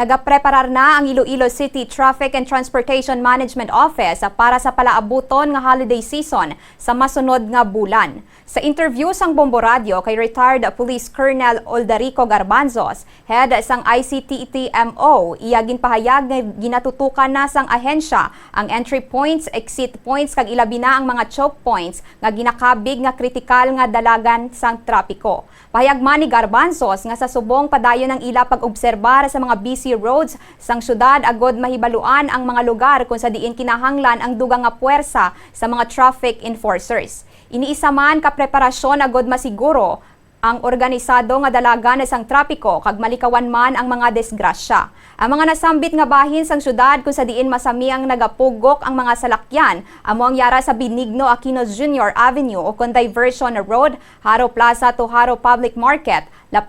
nagapreparar na ang Iloilo City Traffic and Transportation Management Office para sa palaabuton nga holiday season sa masunod nga bulan. Sa interview sang Bombo Radio kay retired Police Colonel Oldarico Garbanzos, head sang ICTTMO, iya ginpahayag nga ginatutukan na sang ahensya ang entry points, exit points kag ilabi na ang mga choke points nga ginakabig nga kritikal nga dalagan sang trapiko. Pahayag man ni Garbanzos nga sa subong padayon ng ila pag-obserbar sa mga busy roads sang syudad agod mahibaluan ang mga lugar kung sa diin kinahanglan ang dugang nga puwersa sa mga traffic enforcers. Iniisa man ka preparasyon agod masiguro ang organisado nga dalagan sang trapiko kag malikawan man ang mga desgrasya. Ang mga nasambit nga bahin sang syudad kung sa diin masami ang nagapugok ang mga salakyan amo ang yara sa Benigno Aquino Jr. Avenue o kon Diversion Road, Haro Plaza to Haro Public Market, La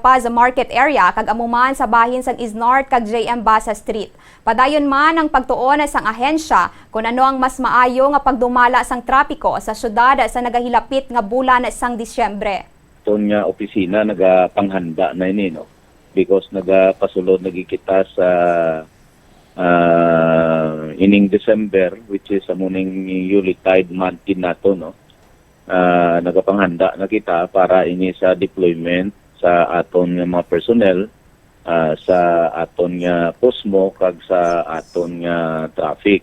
Paz Market Area kag amuman sa bahin sang Isnart kag JM Basa Street. Padayon man ang pagtuon sang ahensya kung ano ang mas maayo nga pagdumala sang trapiko sa syudad sa nagahilapit nga bulan sang Disyembre. Ito nga opisina nagapanghanda na ini, no? Because nagapasulod nagikita sa ining December, which is amuning Yuletide month din nato, no? Nagapanghanda na kita para ini sa deployment sa aton nga mga personnel, sa aton nga posmo kag sa aton nga traffic.